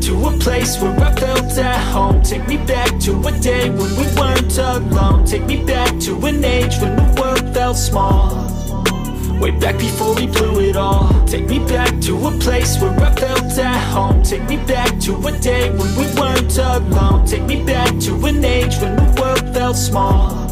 to a place where I felt at home. Take me back to a day when we weren't alone. Take me back to an age when the world felt small. Way back before we blew it all. Take me back to a place where I felt at home. Take me back to a day when we weren't alone. Take me back to an age when the world felt small.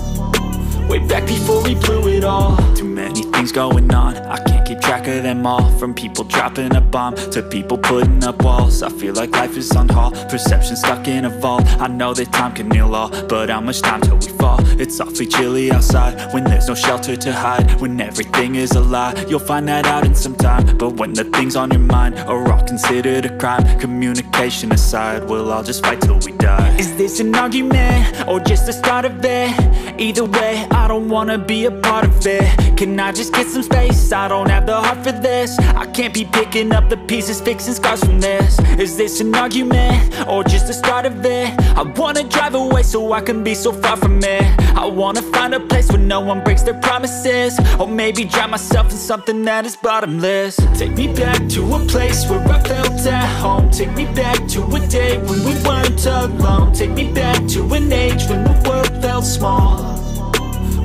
Way back before we blew it all. Too many things going on, I can't keep track of them all. From people dropping a bomb to people putting up walls. I feel like life is on hold, perception stuck in a vault. I know that time can heal all, but how much time till we fall? It's awfully chilly outside when there's no shelter to hide. When everything is a lie, you'll find that out in some time. But when the things on your mind are all considered a crime, communication aside, we'll all just fight till we die. Is this an argument or just the start of it? Either way, I don't wanna be a part of it. Can I just get some space? I don't have the heart for this. I can't be picking up the pieces, fixing scars from this. Is this an argument or just the start of it? I wanna drive away so I can be so far from it. I wanna find a place where no one breaks their promises. Or maybe drown myself in something that is bottomless. Take me back to a place where I felt at home. Take me back to a day when we weren't alone. Take me back to an age when the world felt small.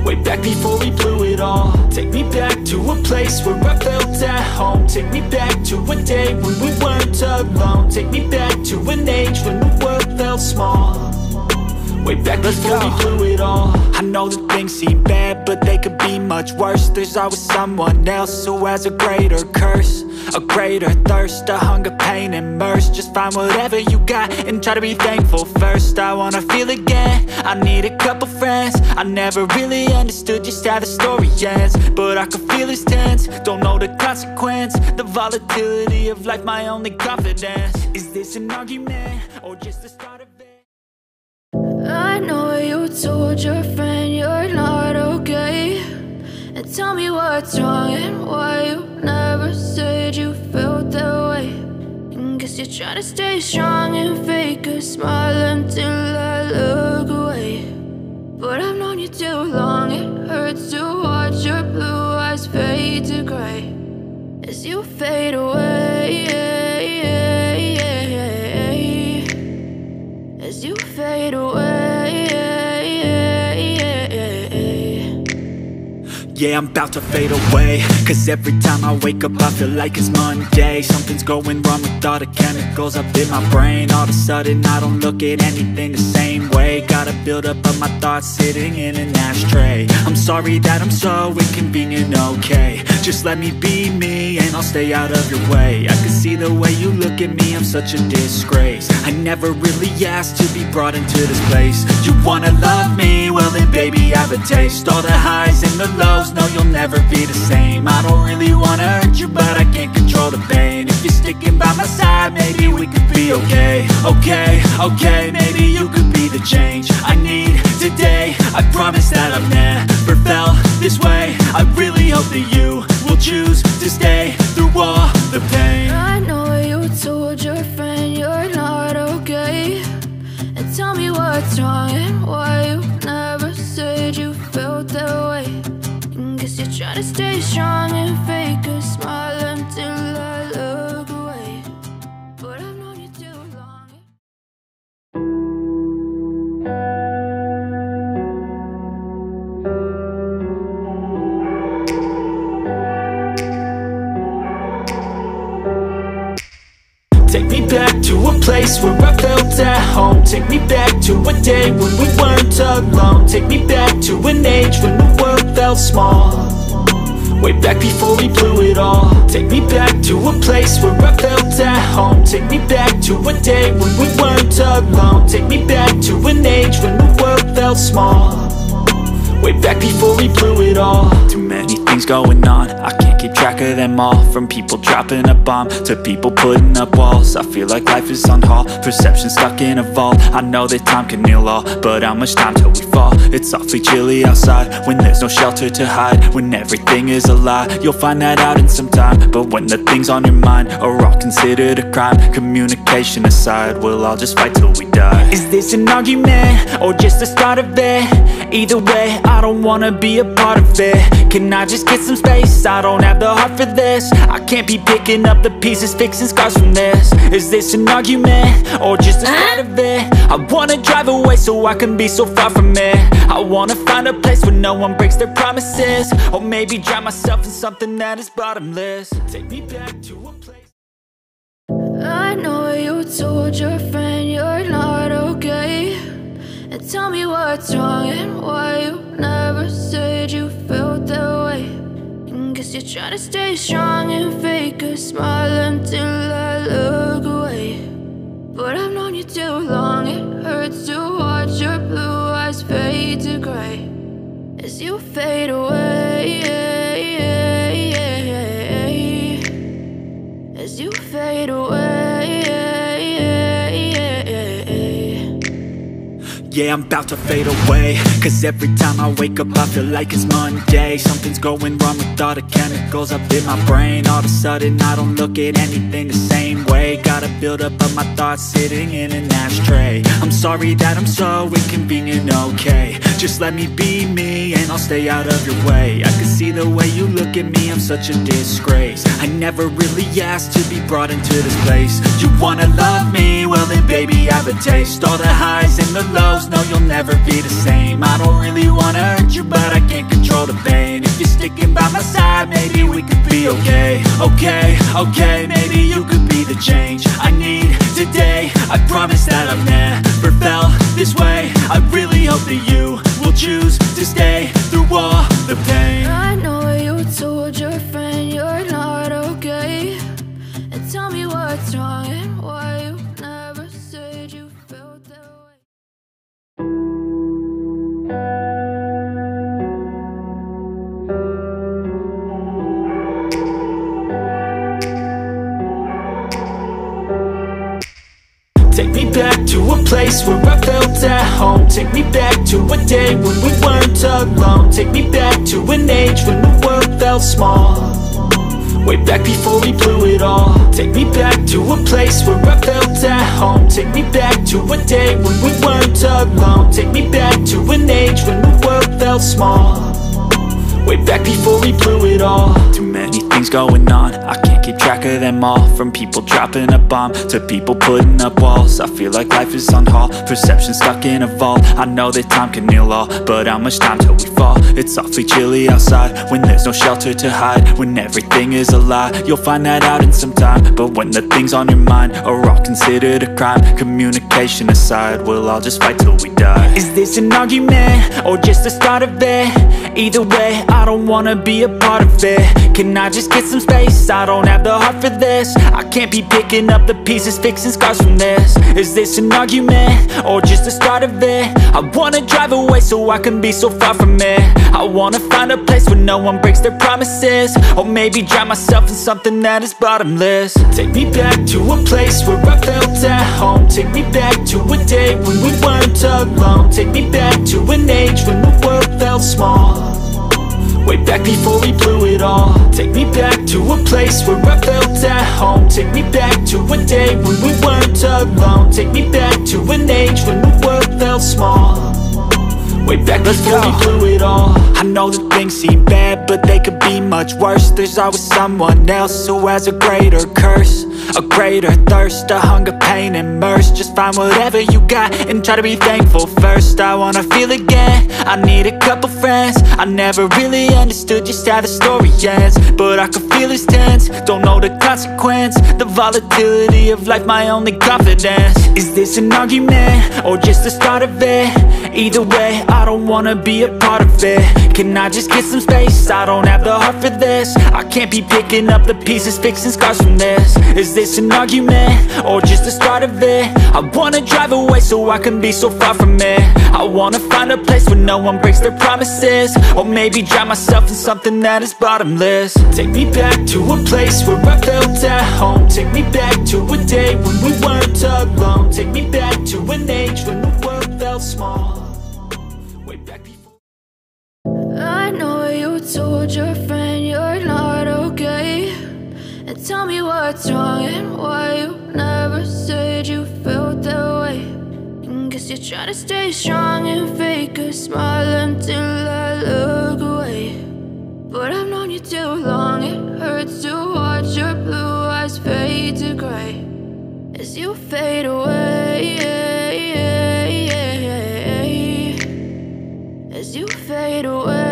Way back before we blew it all. Take me back to a place where I felt at home. Take me back to a day when we weren't alone. Take me back to an age when the world felt small. Way back before we blew it all. I know that things seem bad, but they could be much worse. There's always someone else who has a greater curse, a greater thirst, a hunger, pain, and mercy. Just find whatever you got and try to be thankful first. I wanna feel again, I need a couple friends. I never really understood just how the story ends, but I can feel it's tense, don't know the consequence. The volatility of life, my only confidence. Is this an argument or just the start of it? I know you told your friend you're not okay, and tell me what's wrong and why you never said you felt that way. And guess you're trying to stay strong and fake a smile until I look away. But I've known you too long, it hurts to watch your blue eyes fade to gray as you fade away, as you fade away. Yeah, I'm about to fade away, cause every time I wake up I feel like it's Monday. Something's going wrong with all the chemicals up in my brain. All of a sudden I don't look at anything the same way. Gotta build up of my thoughts sitting in an ashtray. I'm sorry that I'm so inconvenient, okay. Just let me be me and I'll stay out of your way. I can see the way you look at me, I'm such a disgrace. I never really asked to be brought into this place. You wanna love me? Well then baby I have a taste. All the highs and the lows, no you'll never be the same. I don't really wanna hurt you but I can't control the pain. If you're sticking by my side maybe we could be okay. Okay, maybe you could be the change I need today. I promise that I've never felt this way. I really hope that you will choose to stay through all the pain. I know you told your friend you're not okay, and tell me what's wrong and why you never said you felt that way. And guess you're trying to stay strong and fake a smile until I look away. But I've known you too long. Take me back to a place where I felt at home. Take me back to a day when we weren't alone. Take me back to an age when the world felt small. Way back before we blew it all. Take me back to a place where I felt at home. Take me back to a day when we weren't alone. Take me back to an age when the world felt small. Way back before we blew it all. Too many things going on, I can't keep track of them all. From people dropping a bomb to people putting up walls. I feel like life is on hold, perception stuck in a vault. I know that time can heal all, but how much time till we fall? It's awfully chilly outside when there's no shelter to hide. When everything is a lie, you'll find that out in some time. But when the things on your mind are all considered a crime, communication aside, we'll all just fight till we die. Is this an argument or just the start of it? Either way, I don't wanna be a part of it. Can I just get some space? I don't have the heart for this. I can't be picking up the pieces, fixing scars from this. Is this an argument, or just the start of it? I wanna drive away so I can be so far from it. I wanna find a place where no one breaks their promises, or maybe drown myself in something that is bottomless. Take me back to a place. I know you told your friend you're not okay, and tell me what's wrong and why you never said you felt that way. And guess you're trying to stay strong and fake a smile until I look away. But I've known you too long, it hurts to watch your blue eyes fade to gray as you fade away, as you fade away. Yeah, I'm about to fade away, cause every time I wake up I feel like it's Monday. Something's going wrong with all the chemicals up in my brain. All of a sudden I don't look at anything the same way. Got a buildup of my thoughts sitting in an ashtray. I'm sorry that I'm so inconvenient, okay. Just let me be me and I'll stay out of your way. I can see the way you look at me, I'm such a disgrace. I never really asked to be brought into this place. You wanna love me? Well then baby I have a taste. All the highs and the lows, no you'll never be the same. I don't really wanna hurt you but I can't control the pain. If you're sticking by my side maybe we could be okay. Okay, maybe you could be the change I need today. I promise that I've never felt this way. I really hope that you will choose to stay through all the pain. I know you told your friend you're not okay, and tell me what's wrong and why you never said you felt that way. Take me back to a place where I felt at home. Take me back to a day when we weren't alone. Take me back to an age when the world felt small, way back before we blew it all. Take me back to a place where I felt at home. Take me back to a day when we weren't alone. Take me back to an age when the world felt small, way back before we blew it all. Too many things going on, I can't keep track of them all. From people dropping a bomb to people putting up walls. I feel like life is on hold, perception stuck in a vault. I know that time can heal all, but how much time till we fall? It's awfully chilly outside when there's no shelter to hide. When everything is a lie, you'll find that out in some time. But when the things on your mind are all considered a crime, communication aside, we'll all just fight till we die. Is this an argument, or just the start of it? Either way, I don't wanna be a part of it. Can I just get some space? I don't have the heart for this. I can't be picking up the pieces, fixing scars from this. Is this an argument, or just the start of it? I wanna drive away so I can be so far from it. I wanna find a place where no one breaks their promises, or maybe drown myself in something that is bottomless. Take me back to a place where I felt at home. Take me back to a day when we weren't alone. Take me back to an age when the world felt small, way back before we blew it all. Take me back to a place where I felt at home. Take me back to a day when we weren't alone. Take me back to an age when the world felt small, way back before we blew it all. I know that things seem bad, but they could be much worse. There's always someone else who has a greater curse, a greater thirst, a hunger, pain, and mercy. Just find whatever you got and try to be thankful first. I wanna feel again, I need a couple friends. I never really understood just how the story ends, but I can feel it's tense, don't know the consequence. The volatility of life, my only confidence. Is this an argument, or just the start of it? Either way, I don't wanna be a part of it. Can I just get some space? I don't have the heart for this. I can't be picking up the pieces, fixing scars from this. Is this an argument, or just the start of it? I wanna drive away so I can be so far from it. I wanna find a place where no one breaks their promises, or maybe drown myself in something that is bottomless. Take me back to a place where I felt at home. Take me back to a day when we weren't alone. Take me back to an age when the world felt small, way back before. I know you told your friend you're not okay, and tell me what's wrong and why you never said you felt that way. And guess you're trying to stay strong and fake a smile until I look away. But I've known you too long, it hurts to watch your blue eyes fade to gray as you fade away, as you fade away.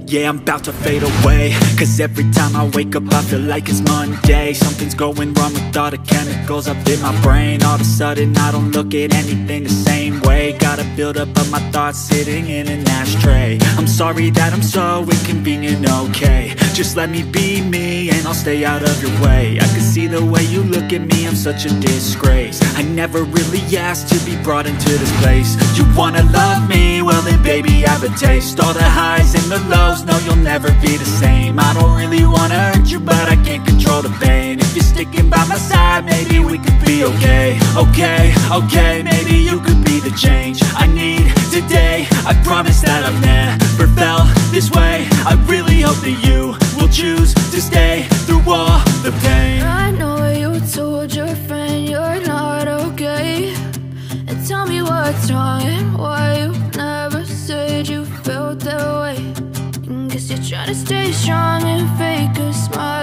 Yeah, I'm about to fade away, cause every time I wake up I feel like it's Monday. Something's going wrong with all the chemicals up in my brain. All of a sudden I don't look at anything the same way. Gotta build up of my thoughts sitting in an ashtray. I'm sorry that I'm so inconvenient, okay. Just let me be me and I'll stay out of your way. I can see the way you look at me, I'm such a disgrace. I never really asked to be brought into this place. You wanna love me? Well then baby have a taste. All the highs and the lows, no, you'll never be the same. I don't really wanna hurt you, but I can't control the pain. If you're sticking by my side, maybe we could be okay. Okay, maybe you could be the change I need today. I promise that I've never felt this way. I really hope that you will choose to stay through all the pain. I know you told your friend you're not okay, and tell me what's wrong and why you never smile.